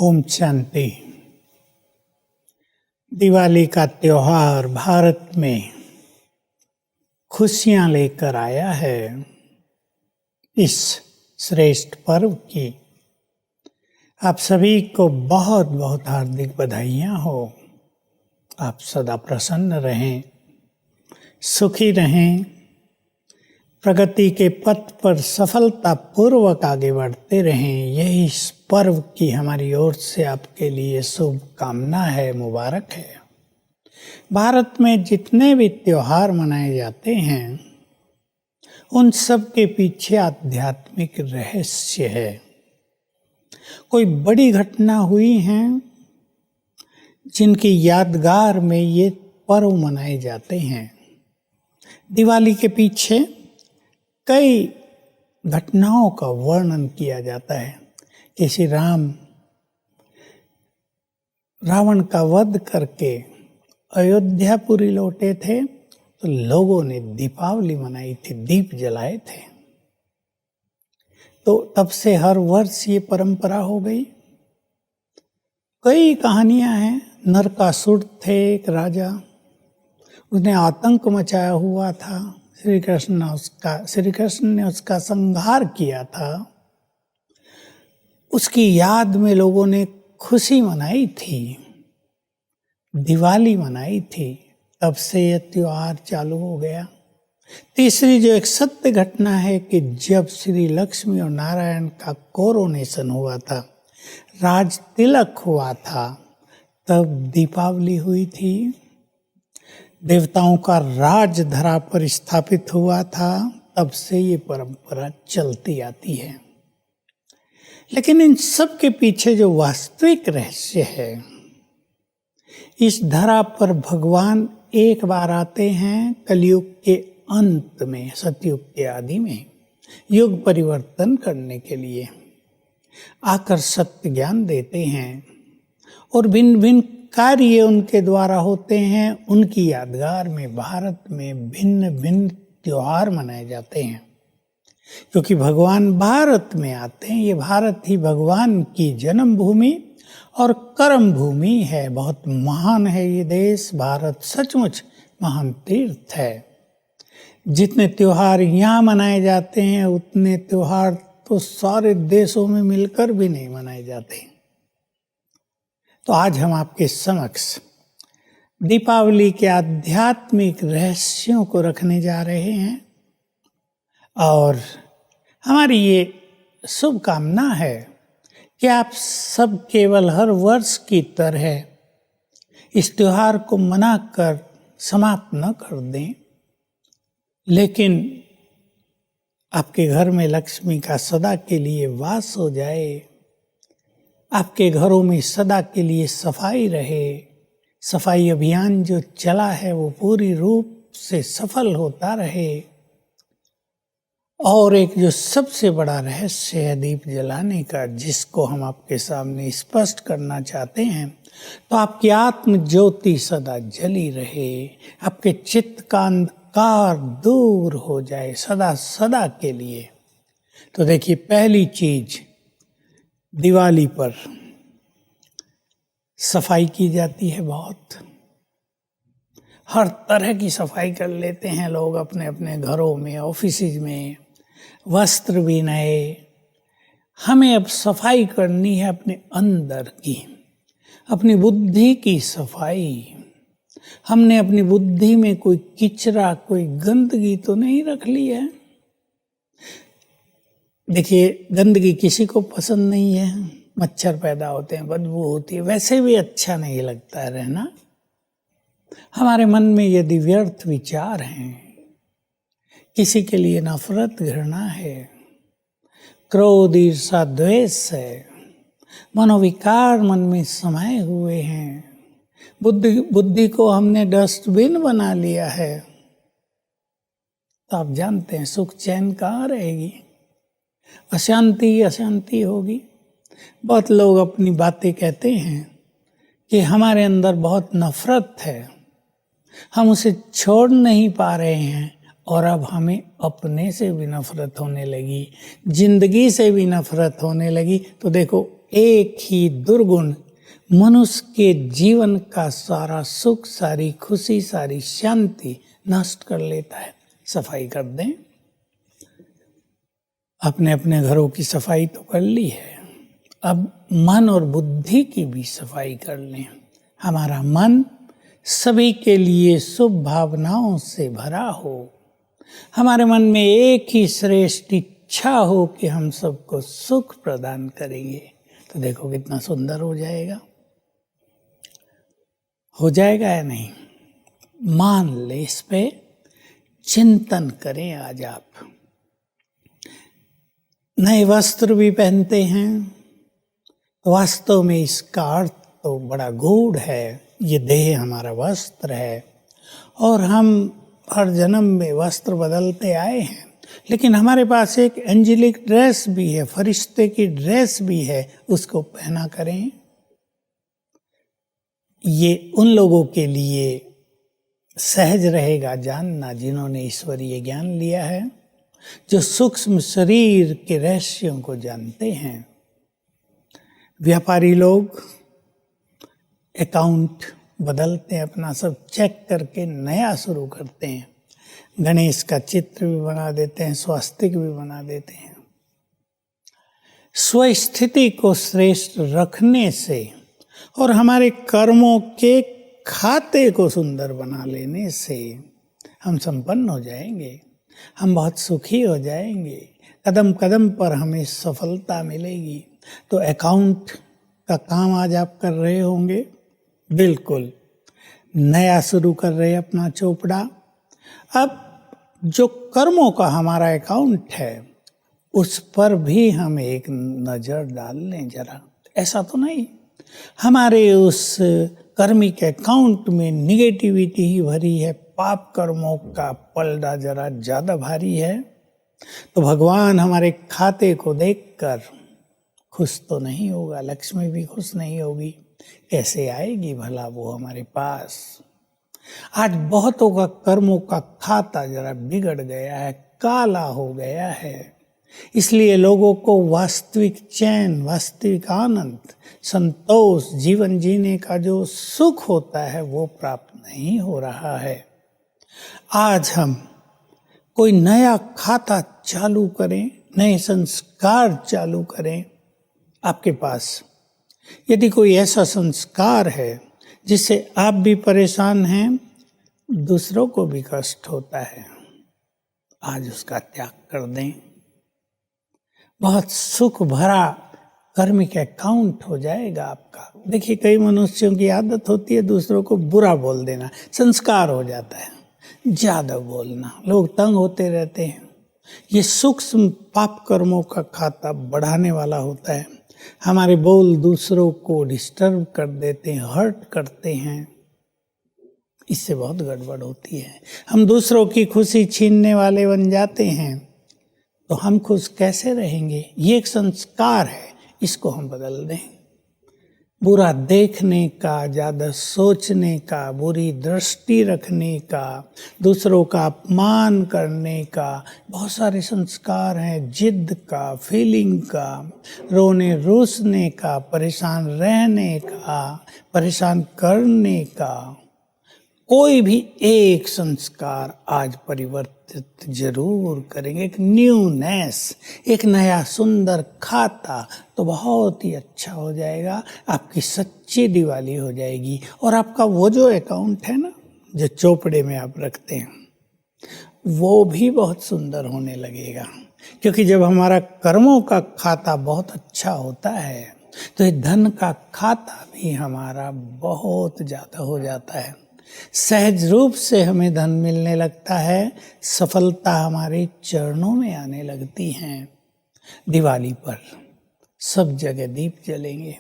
ओम शांति। दिवाली का त्योहार भारत में खुशियां लेकर आया है। इस श्रेष्ठ पर्व की आप सभी को बहुत बहुत हार्दिक बधाइयां हो। आप सदा प्रसन्न रहें, सुखी रहें, प्रगति के पथ पर सफलतापूर्वक आगे बढ़ते रहें। यही इस पर्व की हमारी ओर से आपके लिए शुभकामना है, मुबारक है। भारत में जितने भी त्योहार मनाए जाते हैं उन सब के पीछे आध्यात्मिक रहस्य है। कोई बड़ी घटना हुई है जिनकी यादगार में ये पर्व मनाए जाते हैं। दिवाली के पीछे कई घटनाओं का वर्णन किया जाता है। कि रावण का वध करके अयोध्यापुरी लौटे थे तो लोगों ने दीपावली मनाई थी, दीप जलाए थे। तो तब से हर वर्ष ये परंपरा हो गई। कई कहानियां हैं। नरकासुर थे एक राजा, उसने आतंक मचाया हुआ था। श्री कृष्ण ने उसका संहार किया था। उसकी याद में लोगों ने खुशी मनाई थी, दिवाली मनाई थी। तब से यह त्योहार चालू हो गया। तीसरी जो एक सत्य घटना है कि जब श्री लक्ष्मी और नारायण का कोरोनेशन हुआ था, राज तिलक हुआ था, तब दीपावली हुई थी। देवताओं का राज धरा पर स्थापित हुआ था। तब से ये परंपरा चलती आती है। लेकिन इन सब के पीछे जो वास्तविक रहस्य है, इस धरा पर भगवान एक बार आते हैं कलयुग के अंत में, सतयुग के आदि में, युग परिवर्तन करने के लिए आकर सत्य ज्ञान देते हैं और भिन्न भिन्न कार्य उनके द्वारा होते हैं। उनकी यादगार में भारत में भिन्न भिन्न त्योहार मनाए जाते हैं। क्योंकि भगवान भारत में आते हैं। ये भारत ही भगवान की जन्म भूमि और कर्म भूमि है। बहुत महान है ये देश भारत, सचमुच महान तीर्थ है। जितने त्योहार यहाँ मनाए जाते हैं उतने त्योहार तो सारे देशों में मिलकर भी नहीं मनाए जाते। तो आज हम आपके समक्ष दीपावली के आध्यात्मिक रहस्यों को रखने जा रहे हैं और हमारी ये शुभकामना है कि आप सब केवल हर वर्ष की तरह इस त्योहार को मनाकर समाप्त न कर दें, लेकिन आपके घर में लक्ष्मी का सदा के लिए वास हो जाए। आपके घरों में सदा के लिए सफाई रहे। सफाई अभियान जो चला है वो पूरी रूप से सफल होता रहे। और एक जो सबसे बड़ा रहस्य है दीप जलाने का, जिसको हम आपके सामने स्पष्ट करना चाहते हैं, तो आपकी आत्म ज्योति सदा जली रहे, आपके चित्त का अंधकार दूर हो जाए सदा सदा के लिए। तो देखिए, पहली चीज, दिवाली पर सफाई की जाती है। बहुत हर तरह की सफाई कर लेते हैं लोग अपने अपने घरों में, ऑफिस में, वस्त्र भी नए। हमें अब सफाई करनी है अपने अंदर की, अपनी बुद्धि की सफाई। हमने अपनी बुद्धि में कोई किचरा, कोई गंदगी तो नहीं रख ली है। देखिए, गंदगी किसी को पसंद नहीं है। मच्छर पैदा होते हैं, बदबू होती है, वैसे भी अच्छा नहीं लगता है रहना। हमारे मन में यदि व्यर्थ विचार हैं, किसी के लिए नफरत, घृणा है, क्रोध, ईर्ष्या, द्वेष है, मनोविकार मन में समाये हुए हैं, बुद्धि को हमने डस्टबिन बना लिया है, तो आप जानते हैं सुख चैन कहाँ रहेगी। अशांति अशांति होगी। बहुत लोग अपनी बातें कहते हैं कि हमारे अंदर बहुत नफरत है, हम उसे छोड़ नहीं पा रहे हैं और अब हमें अपने से भी नफरत होने लगी, जिंदगी से भी नफरत होने लगी। तो देखो, एक ही दुर्गुण मनुष्य के जीवन का सारा सुख, सारी खुशी, सारी शांति नष्ट कर लेता है। सफाई कर दें। अपने अपने घरों की सफाई तो कर ली है, अब मन और बुद्धि की भी सफाई कर लें। हमारा मन सभी के लिए शुभ भावनाओं से भरा हो। हमारे मन में एक ही श्रेष्ठ इच्छा हो कि हम सबको सुख प्रदान करेंगे, तो देखो कितना सुंदर हो जाएगा। हो जाएगा या नहीं? मान ले, इस पे चिंतन करें। आज आप नए वस्त्र भी पहनते हैं, वास्तव में इसका अर्थ तो बड़ा गूढ़ है। ये देह हमारा वस्त्र है और हम हर जन्म में वस्त्र बदलते आए हैं, लेकिन हमारे पास एक एंजेलिक ड्रेस भी है, फरिश्ते की ड्रेस भी है, उसको पहना करें। ये उन लोगों के लिए सहज रहेगा जानना जिन्होंने ईश्वरीय ज्ञान लिया है, जो सूक्ष्म शरीर के रहस्यों को जानते हैं। व्यापारी लोग अकाउंट बदलते हैं, अपना सब चेक करके नया शुरू करते हैं। गणेश का चित्र भी बना देते हैं, स्वास्तिक भी बना देते हैं। स्वस्थिति को श्रेष्ठ रखने से और हमारे कर्मों के खाते को सुंदर बना लेने से हम संपन्न हो जाएंगे, हम बहुत सुखी हो जाएंगे। कदम कदम पर हमें सफलता मिलेगी। तो अकाउंट का काम आज आप कर रहे होंगे, बिल्कुल नया शुरू कर रहे हैं अपना चोपड़ा। अब जो कर्मों का हमारा अकाउंट है उस पर भी हम एक नज़र डाल लें जरा। ऐसा तो नहीं हमारे उस कर्मिक अकाउंट में निगेटिविटी ही भरी है, पाप कर्मों का पलड़ा जरा ज़्यादा भारी है, तो भगवान हमारे खाते को देखकर खुश तो नहीं होगा, लक्ष्मी भी खुश नहीं होगी। कैसे आएगी भला वो हमारे पास? आज बहुतों का कर्मों का खाता जरा बिगड़ गया है, काला हो गया है। इसलिए लोगों को वास्तविक चैन, वास्तविक आनंद, संतोष, जीवन जीने का जो सुख होता है वो प्राप्त नहीं हो रहा है। आज हम कोई नया खाता चालू करें, नए संस्कार चालू करें। आपके पास यदि कोई ऐसा संस्कार है जिससे आप भी परेशान हैं, दूसरों को भी कष्ट होता है, आज उसका त्याग कर दें। बहुत सुख भरा कर्मिक अकाउंट हो जाएगा आपका। देखिए, कई मनुष्यों की आदत होती है दूसरों को बुरा बोल देना, संस्कार हो जाता है ज़्यादा बोलना, लोग तंग होते रहते हैं। ये सूक्ष्म पाप कर्मों का खाता बढ़ाने वाला होता है। हमारे बोल दूसरों को डिस्टर्ब कर देते हैं, हर्ट करते हैं, इससे बहुत गड़बड़ होती है। हम दूसरों की खुशी छीनने वाले बन जाते हैं, तो हम खुश कैसे रहेंगे? ये एक संस्कार है, इसको हम बदल दें। बुरा देखने का, ज़्यादा सोचने का, बुरी दृष्टि रखने का, दूसरों का अपमान करने का, बहुत सारे संस्कार हैं। जिद का, फीलिंग का, रोने रूसने का, परेशान रहने का, परेशान करने का, कोई भी एक संस्कार आज परिवर्तित जरूर करेंगे। एक न्यूनेस, एक नया सुंदर खाता, तो बहुत ही अच्छा हो जाएगा। आपकी सच्ची दिवाली हो जाएगी और आपका वो जो अकाउंट है ना, जो चोपड़े में आप रखते हैं, वो भी बहुत सुंदर होने लगेगा। क्योंकि जब हमारा कर्मों का खाता बहुत अच्छा होता है तो ये धन का खाता भी हमारा बहुत ज़्यादा हो जाता है। सहज रूप से हमें धन मिलने लगता है, सफलता हमारे चरणों में आने लगती हैं। दिवाली पर सब जगह दीप जलेंगे।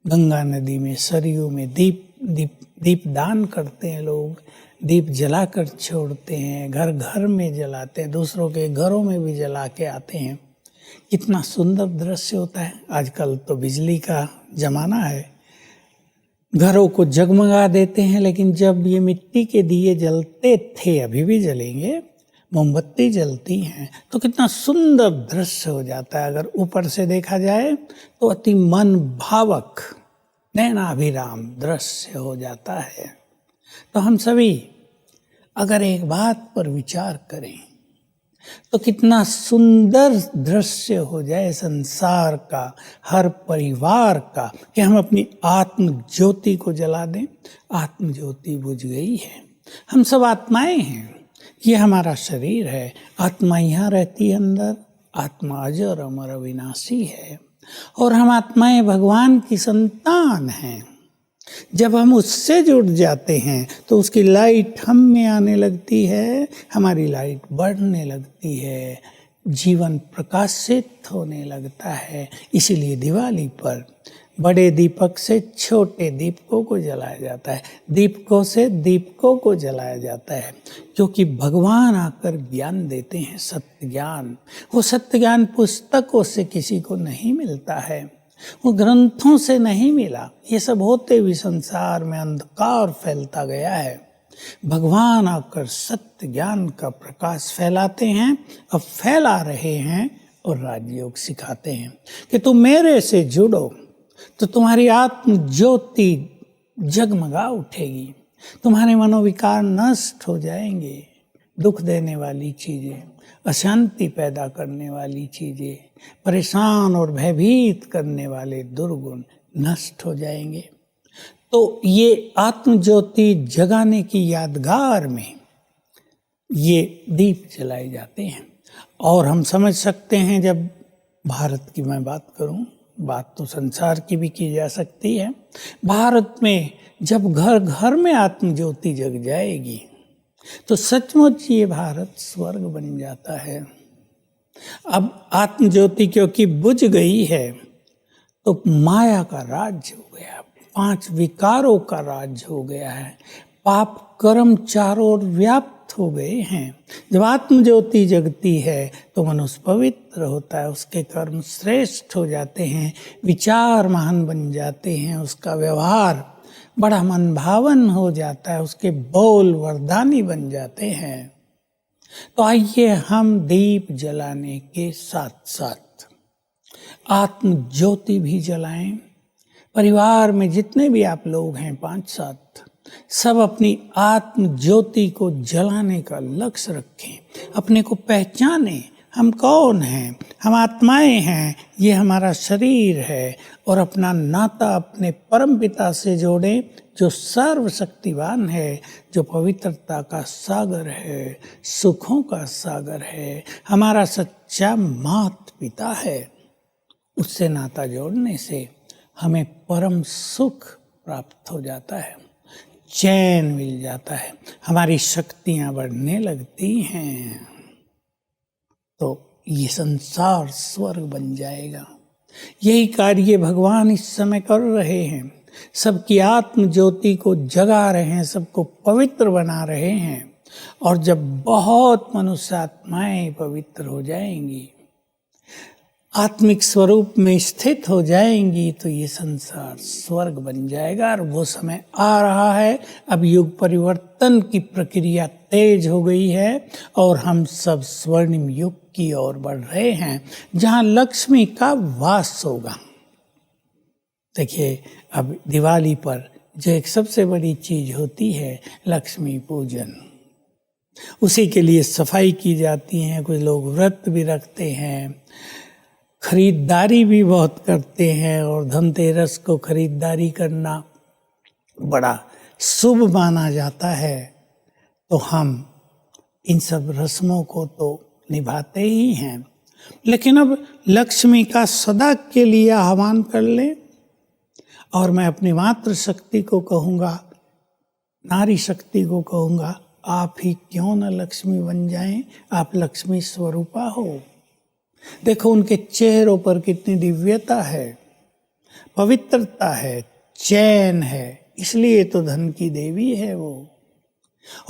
गंगा नदी में, सरयू में दीप दान करते हैं लोग, दीप जला कर छोड़ते हैं, घर घर में जलाते हैं, दूसरों के घरों में भी जला के आते हैं। कितना सुंदर दृश्य होता है। आजकल तो बिजली का जमाना है, घरों को जगमगा देते हैं, लेकिन जब ये मिट्टी के दिए जलते थे, अभी भी जलेंगे, मोमबत्ती जलती हैं तो कितना सुंदर दृश्य हो जाता है। अगर ऊपर से देखा जाए तो अति मन भावक नैनाभिराम दृश्य हो जाता है। तो हम सभी अगर एक बात पर विचार करें तो कितना सुंदर दृश्य हो जाए संसार का, हर परिवार का, कि हम अपनी आत्म ज्योति को जला दें। आत्म ज्योति बुझ गई है। हम सब आत्माएं हैं, ये हमारा शरीर है, आत्मा यहाँ रहती है अंदर। आत्मा अजर अमर अविनाशी है और हम आत्माएं भगवान की संतान हैं। जब हम उससे जुड़ जाते हैं तो उसकी लाइट हम में आने लगती है, हमारी लाइट बढ़ने लगती है, जीवन प्रकाशित होने लगता है। इसीलिए दिवाली पर बड़े दीपक से छोटे दीपकों को जलाया जाता है, दीपकों से दीपकों को जलाया जाता है, क्योंकि भगवान आकर ज्ञान देते हैं, सत्य ज्ञान। वो सत्य ज्ञान पुस्तकों से किसी को नहीं मिलता है, वो ग्रंथों से नहीं मिला। ये सब होते हुए संसार में अंधकार फैलता गया है। भगवान आकर सत्य ज्ञान का प्रकाश फैलाते हैं, अब फैला रहे हैं और राजयोग सिखाते हैं कि तुम मेरे से जुड़ो तो तुम्हारी आत्म ज्योति जगमगा उठेगी, तुम्हारे मनोविकार नष्ट हो जाएंगे, दुख देने वाली चीजें, अशांति पैदा करने वाली चीजें, परेशान और भयभीत करने वाले दुर्गुण नष्ट हो जाएंगे। तो ये आत्म ज्योति जगाने की यादगार में ये दीप जलाए जाते हैं। और हम समझ सकते हैं, जब भारत की मैं बात करूं, बात तो संसार की भी की जा सकती है, भारत में जब घर घर में आत्म ज्योति जग जाएगी तो सचमुच ये भारत स्वर्ग बन जाता है। अब आत्म ज्योति क्योंकि बुझ गई है तो माया का राज्य हो गया, 5 विकारों का राज्य हो गया है, पाप कर्म चारों ओर व्याप्त हो गए हैं। जब आत्म ज्योति जगती है तो मनुष्य पवित्र होता है, उसके कर्म श्रेष्ठ हो जाते हैं, विचार महान बन जाते हैं, उसका व्यवहार बड़ा मन भावन हो जाता है, उसके बोल वरदानी बन जाते हैं। तो आइए हम दीप जलाने के साथ साथ आत्म ज्योति भी जलाएं। परिवार में जितने भी आप लोग हैं 5-7, सब अपनी आत्म ज्योति को जलाने का लक्ष्य रखें, अपने को पहचानें। हम कौन हैं? हम आत्माएं हैं, ये हमारा शरीर है, और अपना नाता अपने परम पिता से जोड़ें, जो सर्वशक्तिवान है, जो पवित्रता का सागर है, सुखों का सागर है, हमारा सच्चा माता पिता है। उससे नाता जोड़ने से हमें परम सुख प्राप्त हो जाता है, चैन मिल जाता है, हमारी शक्तियां बढ़ने लगती हैं, तो ये संसार स्वर्ग बन जाएगा। यही कार्य भगवान इस समय कर रहे हैं, सबकी आत्म ज्योति को जगा रहे हैं, सबको पवित्र बना रहे हैं। और जब बहुत मनुष्य आत्माएं पवित्र हो जाएंगी, आत्मिक स्वरूप में स्थित हो जाएंगी, तो ये संसार स्वर्ग बन जाएगा। और वो समय आ रहा है, अब युग परिवर्तन की प्रक्रिया तेज हो गई है और हम सब स्वर्णिम युग की ओर बढ़ रहे हैं, जहाँ लक्ष्मी का वास होगा। देखिए, अब दिवाली पर जो एक सबसे बड़ी चीज होती है लक्ष्मी पूजन, उसी के लिए सफाई की जाती है, कुछ लोग व्रत भी रखते हैं, खरीदारी भी बहुत करते हैं, और धनतेरस को खरीदारी करना बड़ा शुभ माना जाता है। तो हम इन सब रस्मों को तो निभाते ही हैं, लेकिन अब लक्ष्मी का सदा के लिए आह्वान कर लें। और मैं अपनी मातृ शक्ति को कहूँगा, नारी शक्ति को कहूँगा, आप ही क्यों न लक्ष्मी बन जाएं, आप लक्ष्मी स्वरूपा हो। देखो उनके चेहरों पर कितनी दिव्यता है, पवित्रता है, चैन है, इसलिए तो धन की देवी है वो।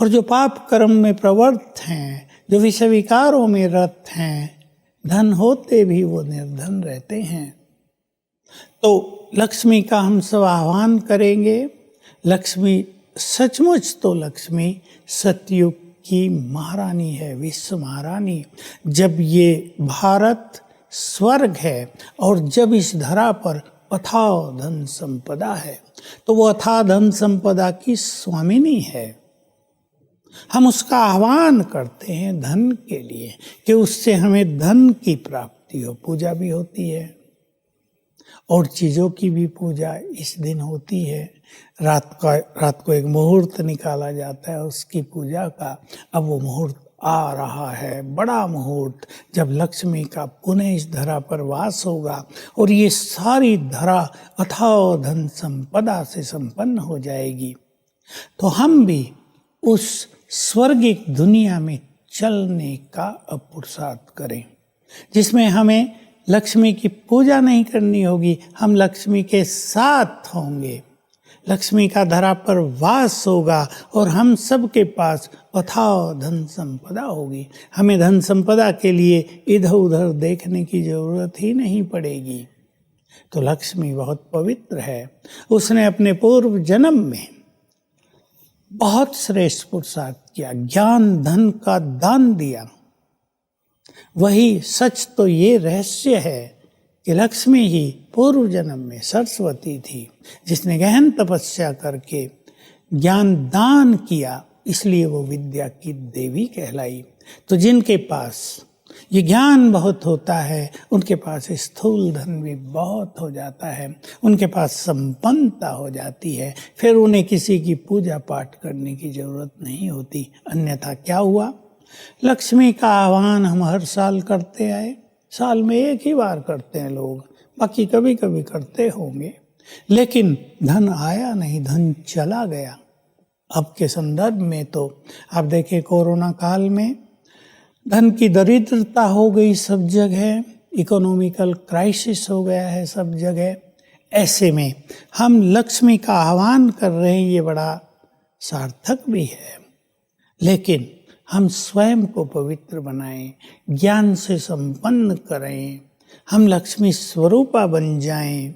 और जो पाप कर्म में प्रवृत्त हैं, जो विषय विकारों में रत हैं, धन होते भी वो निर्धन रहते हैं। तो लक्ष्मी का हम सब आह्वान करेंगे। लक्ष्मी सचमुच तो लक्ष्मी सतयुग की महारानी है, विश्व महारानी। जब ये भारत स्वर्ग है और जब इस धरा पर अथाह धन संपदा है, तो वो अथाह धन संपदा की स्वामिनी है। हम उसका आह्वान करते हैं धन के लिए कि उससे हमें धन की प्राप्ति हो। पूजा भी होती है और चीज़ों की भी पूजा इस दिन होती है। रात को एक मुहूर्त निकाला जाता है उसकी पूजा का। अब वो मुहूर्त आ रहा है, बड़ा मुहूर्त, जब लक्ष्मी का पुनः इस धरा पर वास होगा और ये सारी धरा अथाह धन संपदा से संपन्न हो जाएगी। तो हम भी उस स्वर्गिक दुनिया में चलने का पुरुषार्थ करें, जिसमें हमें लक्ष्मी की पूजा नहीं करनी होगी, हम लक्ष्मी के साथ होंगे। लक्ष्मी का धरा पर वास होगा और हम सब के पास अथाह धन संपदा होगी। हमें धन संपदा के लिए इधर उधर देखने की जरूरत ही नहीं पड़ेगी। तो लक्ष्मी बहुत पवित्र है। उसने अपने पूर्व जन्म में बहुत श्रेष्ठ पुरुषार्थ किया, ज्ञान धन का दान दिया। वही सच तो ये रहस्य है कि लक्ष्मी ही पूर्व जन्म में सरस्वती थी, जिसने गहन तपस्या करके ज्ञान दान किया, इसलिए वो विद्या की देवी कहलाई। तो जिनके पास ये ज्ञान बहुत होता है, उनके पास स्थूल धन भी बहुत हो जाता है, उनके पास संपन्नता हो जाती है। फिर उन्हें किसी की पूजा पाठ करने की जरूरत नहीं होती। अन्यथा क्या हुआ? लक्ष्मी का आह्वान हम हर साल करते आए, साल में एक ही बार करते हैं लोग, बाकी कभी कभी करते होंगे, लेकिन धन आया नहीं, धन चला गया। अब के संदर्भ में तो आप देखिए, कोरोना काल में धन की दरिद्रता हो गई सब जगह, इकोनॉमिकल क्राइसिस हो गया है सब जगह। ऐसे में हम लक्ष्मी का आह्वान कर रहे हैं, ये बड़ा सार्थक भी है। लेकिन हम स्वयं को पवित्र बनाएं, ज्ञान से संपन्न करें, हम लक्ष्मी स्वरूपा बन जाएं।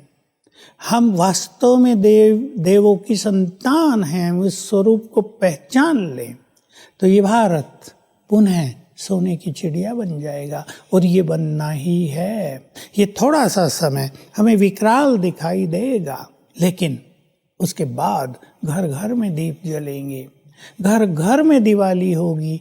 हम वास्तव में देवों की संतान हैं, हम इस स्वरूप को पहचान लें, तो ये भारत पुनः सोने की चिड़िया बन जाएगा। और ये बनना ही है। ये थोड़ा सा समय हमें विकराल दिखाई देगा, लेकिन उसके बाद घर घर में दीप जलेंगे, घर घर में दिवाली होगी,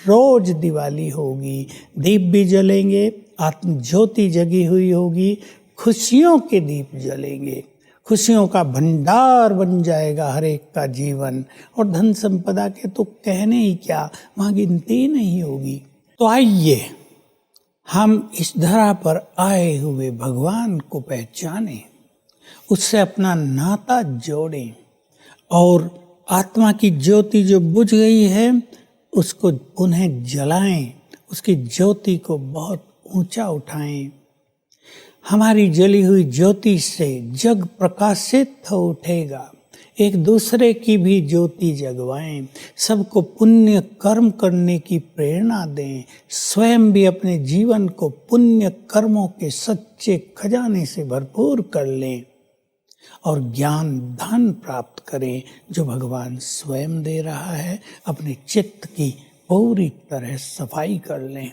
रोज दिवाली होगी, दीप भी जलेंगे, आत्म ज्योति जगी हुई होगी, खुशियों के दीप जलेंगे, खुशियों का भंडार बन जाएगा हर एक का जीवन। और धन संपदा के तो कहने ही क्या, वहाँ गिनती नहीं होगी। तो आइए हम इस धरा पर आए हुए भगवान को पहचानें, उससे अपना नाता जोड़ें और आत्मा की ज्योति जो बुझ गई है उसको पुनः जलाएं, उसकी ज्योति को बहुत ऊंचा उठाएं। हमारी जली हुई ज्योति से जग प्रकाशित हो उठेगा। एक दूसरे की भी ज्योति जगवाएं, सबको पुण्य कर्म करने की प्रेरणा दें, स्वयं भी अपने जीवन को पुण्य कर्मों के सच्चे खजाने से भरपूर कर लें और ज्ञान धन प्राप्त करें जो भगवान स्वयं दे रहा है। अपने चित्त की पूरी तरह सफाई कर लें।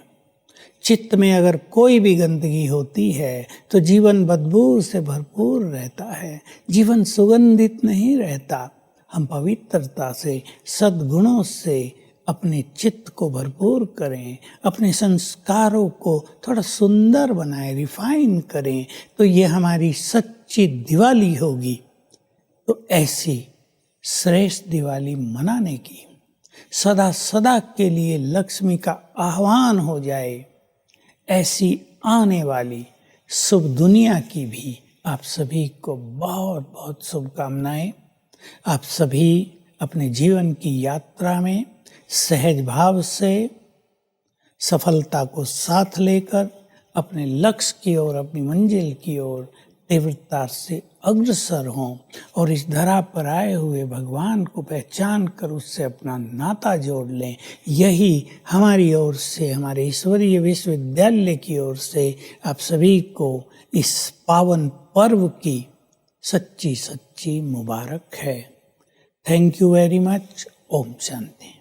चित्त में अगर कोई भी गंदगी होती है तो जीवन बदबू से भरपूर रहता है, जीवन सुगंधित नहीं रहता। हम पवित्रता से, सद्गुणों से अपने चित्त को भरपूर करें, अपने संस्कारों को थोड़ा सुंदर बनाएं, रिफाइन करें, तो ये हमारी सच्ची दिवाली होगी। तो ऐसी श्रेष्ठ दिवाली मनाने की सदा सदा के लिए लक्ष्मी का आह्वान हो जाए, ऐसी आने वाली शुभ दुनिया की भी आप सभी को बहुत बहुत शुभकामनाएं। आप सभी अपने जीवन की यात्रा में सहज भाव से सफलता को साथ लेकर अपने लक्ष्य की ओर, अपनी मंजिल की ओर तीव्रता से अग्रसर हों और इस धरा पर आए हुए भगवान को पहचान कर उससे अपना नाता जोड़ लें। यही हमारी ओर से, हमारे ईश्वरीय विश्वविद्यालय की ओर से आप सभी को इस पावन पर्व की सच्ची सच्ची मुबारक है। Thank you very much. ओम शांति।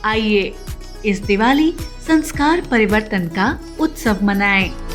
आइए इस दिवाली संस्कार परिवर्तन का उत्सव मनाएं।